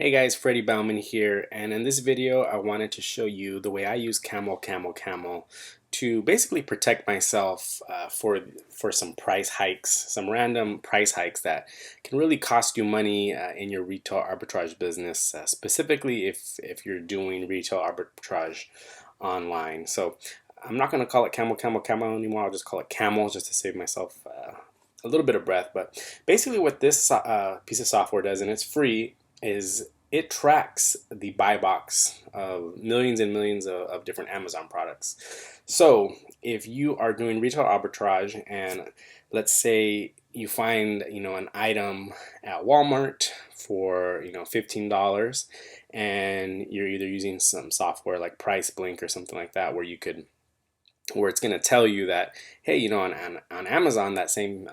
Hey guys, Freddie Bauman here, and in this video I wanted to show you the way I use CamelCamelCamel to basically protect myself for some price hikes, some random price hikes that can really cost you money in your retail arbitrage business, specifically if you're doing retail arbitrage online. So I'm not going to call it CamelCamelCamel anymore. I'll just call it Camel just to save myself a little bit of breath. But basically what this piece of software does, and it's free, is it tracks the buy box of millions and millions of different Amazon products. So if you are doing retail arbitrage and let's say you find an item at Walmart for $15, and you're either using some software like Price Blink or something like that where it's going to tell you that, hey, on Amazon that same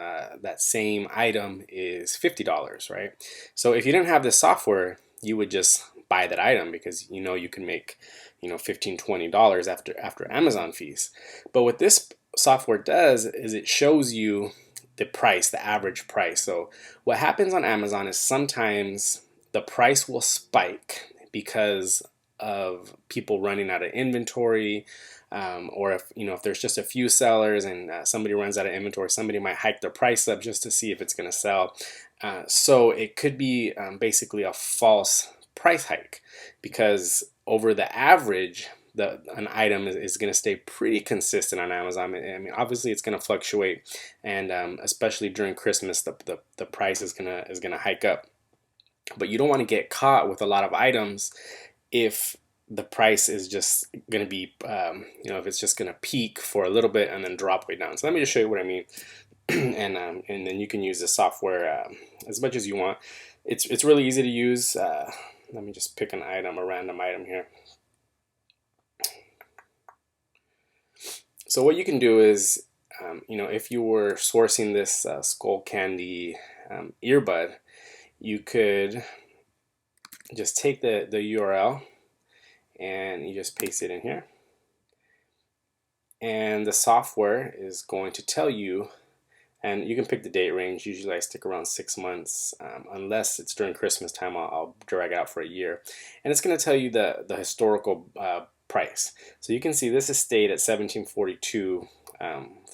item is $50, right? So if you didn't have this software, you would just buy that item because you can make $15-20 after Amazon fees. But what this software does is it shows you the price, the average price. So what happens on Amazon is sometimes the price will spike because of people running out of inventory, or if there's just a few sellers and somebody runs out of inventory, somebody might hike their price up just to see if it's going to sell. So it could be basically a false price hike because over the average, an item is going to stay pretty consistent on Amazon. I mean, obviously it's going to fluctuate, and especially during Christmas, the price is gonna hike up. But you don't want to get caught with a lot of items if the price is just going to be, if it's just going to peak for a little bit and then drop way down. So let me just show you what I mean, and then you can use the software as much as you want. It's really easy to use. Let me just pick a random item here. So what you can do is, if you were sourcing this skull candy earbud, you could just take the URL and you just paste it in here, and the software is going to tell you, and you can pick the date range. Usually I stick around 6 months, unless it's during Christmas time, I'll drag it out for a year, and it's going to tell you the historical price. So you can see this has stayed at 1742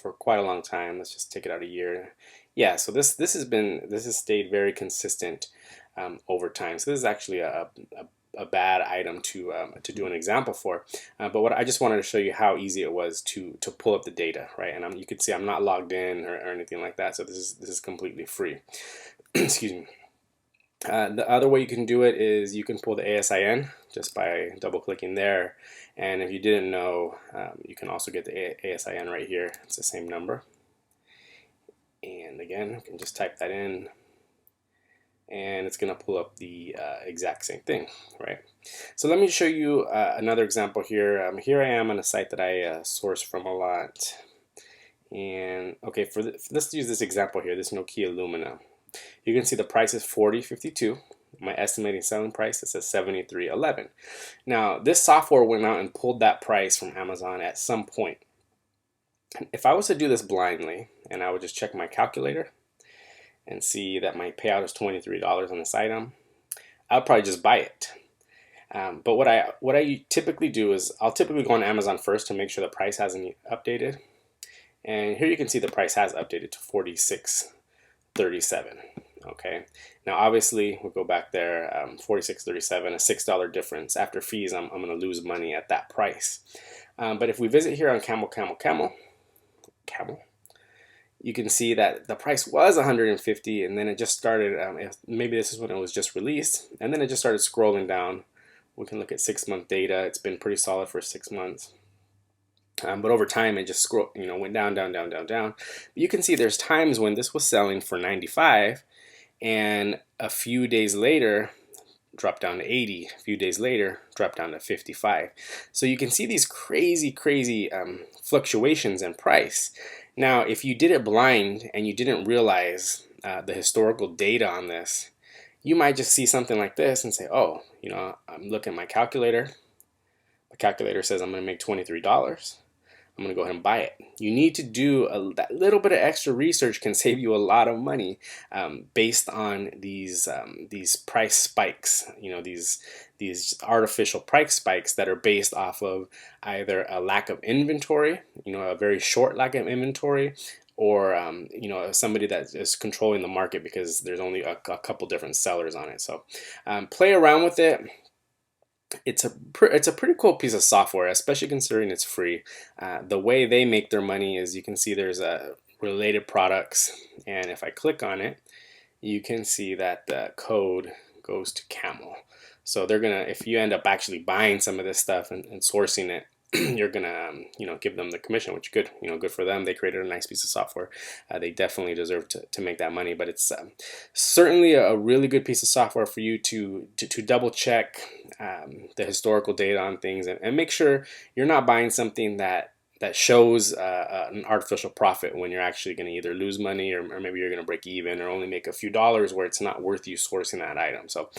for quite a long time. Let's just take it out a year. Yeah, so this has stayed very consistent over time. So this is actually a bad item to do an example for, but what I just wanted to show you how easy it was to pull up the data, right? And you can see I'm not logged in or anything like that, so this is completely free. Excuse me. The other way you can do it is you can pull the ASIN just by double clicking there, and if you didn't know, you can also get the ASIN right here. It's the same number, and again you can just type that in and it's going to pull up the exact same thing, right? So let me show you another example here. Here I am on a site that I source from a lot, and okay, let's use this example here, this Nokia Lumina. You can see the price is $40.52. My estimating selling price is at $73.11. Now this software went out and pulled that price from Amazon at some point. If I was to do this blindly and I would just check my calculator and see that my payout is $23 on this item, I'll probably just buy it. But what I typically do is I'll typically go on Amazon first to make sure the price hasn't updated. And here you can see the price has updated to $46.37. Okay. Now obviously we'll go back there, $46.37, a $6 difference after fees. I'm going to lose money at that price. But if we visit here on Camel, you can see that the price was $150, and then it just started, maybe this is when it was just released, and then it just started scrolling down. We can look at 6-month data. It's been pretty solid for 6 months. But over time it just went down. But you can see there's times when this was selling for $95, and a few days later dropped down to $80, a few days later dropped down to $55. So you can see these crazy fluctuations in price. Now if you did it blind and you didn't realize the historical data on this, you might just see something like this and say, oh, I'm looking at my calculator. My calculator says I'm going to make $23. I'm gonna go ahead and buy it. You need to do that little bit of extra research can save you a lot of money based on these price spikes. You know, these artificial price spikes that are based off of either a lack of inventory, you know, a very short lack of inventory, or you know, somebody that is controlling the market because there's only a couple different sellers on it. So play around with it. It's a pretty cool piece of software, especially considering it's free. The way they make their money is, you can see there's related products, and if I click on it, you can see that the code goes to Camel. So they're gonna, if you end up actually buying some of this stuff and sourcing it, you're gonna you know, give them the commission, which is good. You know, good for them. They created a nice piece of software. They definitely deserve to make that money. But it's certainly a really good piece of software for you to double check the historical data on things, and make sure you're not buying something that shows an artificial profit when you're actually going to either lose money, or maybe you're going to break even or only make a few dollars, where it's not worth you sourcing that item. So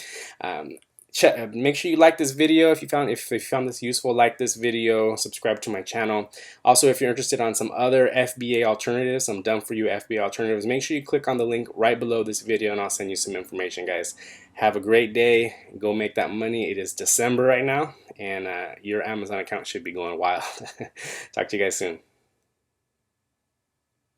make sure you like this video if you found this useful. Like this video, subscribe to my channel. Also, if you're interested on some other FBA alternatives, some done for you FBA alternatives, make sure you click on the link right below this video and I'll send you some information, guys. Have a great day. Go make that money. It is December right now, and your Amazon account should be going wild. Talk to you guys soon.